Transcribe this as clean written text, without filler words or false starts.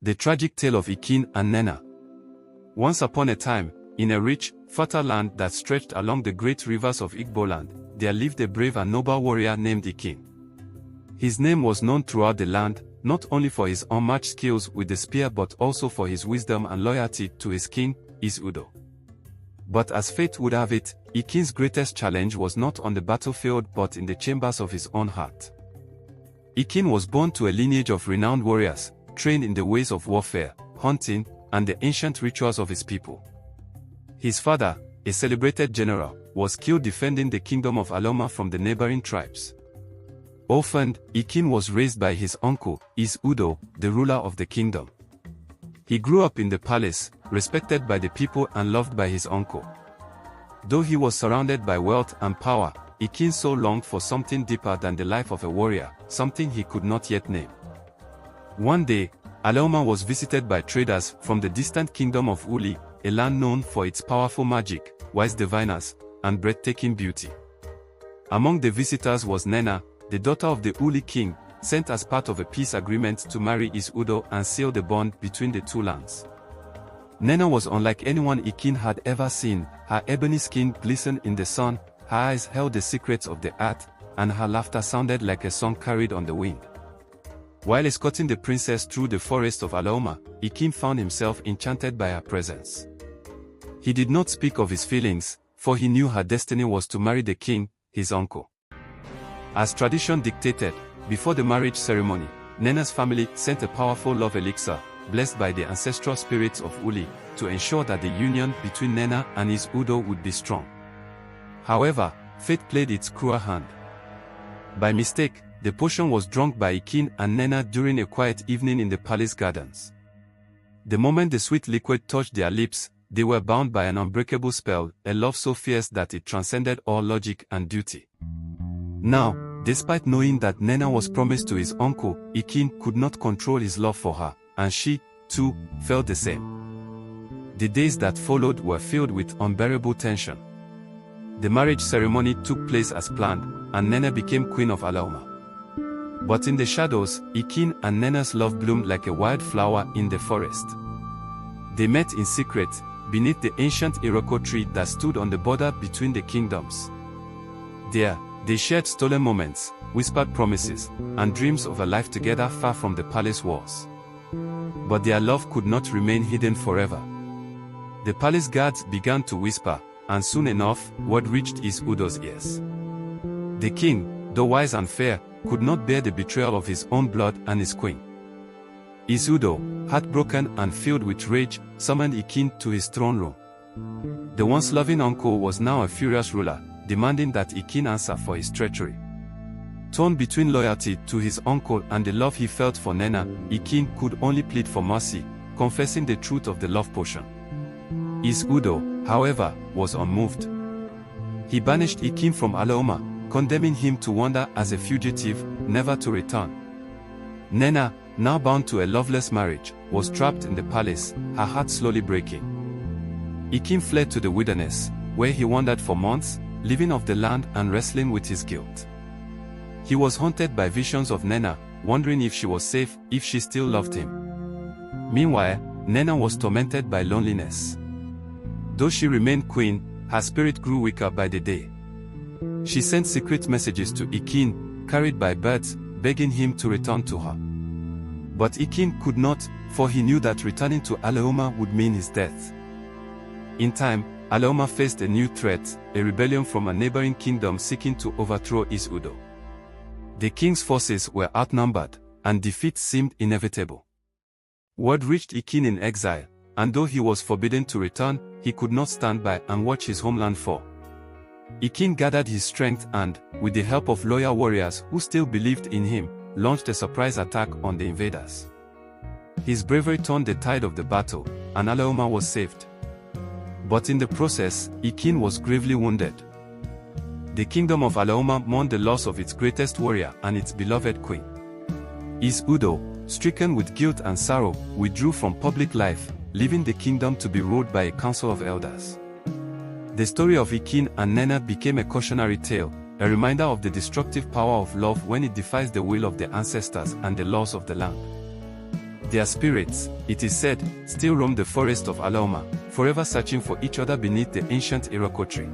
The tragic tale of Ekene and Nnenna. Once upon a time, in a rich, fertile land that stretched along the great rivers of Igboland, there lived a brave and noble warrior named Ekene. His name was known throughout the land, not only for his unmatched skills with the spear but also for his wisdom and loyalty to his king, Udo. But as fate would have it, Ekene's greatest challenge was not on the battlefield but in the chambers of his own heart. Ekene was born to a lineage of renowned warriors, trained in the ways of warfare, hunting, and the ancient rituals of his people. His father, a celebrated general, was killed defending the kingdom of Aloma from the neighboring tribes. Orphaned, Ekene was raised by his uncle, Udo, the ruler of the kingdom. He grew up in the palace, respected by the people and loved by his uncle. Though he was surrounded by wealth and power, Ekene so longed for something deeper than the life of a warrior, something he could not yet name. One day, Aloma was visited by traders from the distant kingdom of Uli, a land known for its powerful magic, wise diviners, and breathtaking beauty. Among the visitors was Nnenna, the daughter of the Uli king, sent as part of a peace agreement to marry Udo and seal the bond between the two lands. Nnenna was unlike anyone Ekene had ever seen. Her ebony skin glistened in the sun, her eyes held the secrets of the earth, and her laughter sounded like a song carried on the wind. While escorting the princess through the forest of Aloma, Ekene found himself enchanted by her presence. He did not speak of his feelings, for he knew her destiny was to marry the king, his uncle. As tradition dictated, before the marriage ceremony, Nnenna's family sent a powerful love elixir, blessed by the ancestral spirits of Uli, to ensure that the union between Nnenna and Udo would be strong. However, fate played its cruel hand. By mistake, the potion was drunk by Ekene and Nnenna during a quiet evening in the palace gardens. The moment the sweet liquid touched their lips, they were bound by an unbreakable spell, a love so fierce that it transcended all logic and duty. Now, despite knowing that Nnenna was promised to his uncle, Ekene could not control his love for her, and she, too, felt the same. The days that followed were filled with unbearable tension. The marriage ceremony took place as planned, and Nnenna became queen of Aloma. But in the shadows, Ekene and Nnenna's love bloomed like a wildflower in the forest. They met in secret, beneath the ancient Iroko tree that stood on the border between the kingdoms. There, they shared stolen moments, whispered promises, and dreams of a life together far from the palace walls. But their love could not remain hidden forever. The palace guards began to whisper, and soon enough, word reached Udo's ears. The king, though wise and fair, could not bear the betrayal of his own blood and his queen. Udo, heartbroken and filled with rage, summoned Ekene to his throne room. The once loving uncle was now a furious ruler, demanding that Ekene answer for his treachery. Torn between loyalty to his uncle and the love he felt for Nnenna, Ekene could only plead for mercy, confessing the truth of the love potion. Udo, however, was unmoved. He banished Ekene from Aloma, condemning him to wander as a fugitive, never to return. Nnenna, now bound to a loveless marriage, was trapped in the palace, her heart slowly breaking. Ekene fled to the wilderness, where he wandered for months, living off the land and wrestling with his guilt. He was haunted by visions of Nnenna, wondering if she was safe, if she still loved him. Meanwhile, Nnenna was tormented by loneliness. Though she remained queen, her spirit grew weaker by the day. She sent secret messages to Ekene, carried by birds, begging him to return to her. But Ekene could not, for he knew that returning to Aloma would mean his death. In time, Aloma faced a new threat, a rebellion from a neighboring kingdom seeking to overthrow Udo. The king's forces were outnumbered, and defeat seemed inevitable. Word reached Ekene in exile, and though he was forbidden to return, he could not stand by and watch his homeland fall. Ekene gathered his strength and, with the help of loyal warriors who still believed in him, launched a surprise attack on the invaders. His bravery turned the tide of the battle, and Aloma was saved. But in the process, Ekene was gravely wounded. The kingdom of Aloma mourned the loss of its greatest warrior and its beloved queen. Udo, stricken with guilt and sorrow, withdrew from public life, leaving the kingdom to be ruled by a council of elders. The story of Ekene and Nnenna became a cautionary tale, a reminder of the destructive power of love when it defies the will of the ancestors and the laws of the land. Their spirits, it is said, still roam the forest of Alaoma, forever searching for each other beneath the ancient Iroquois tree.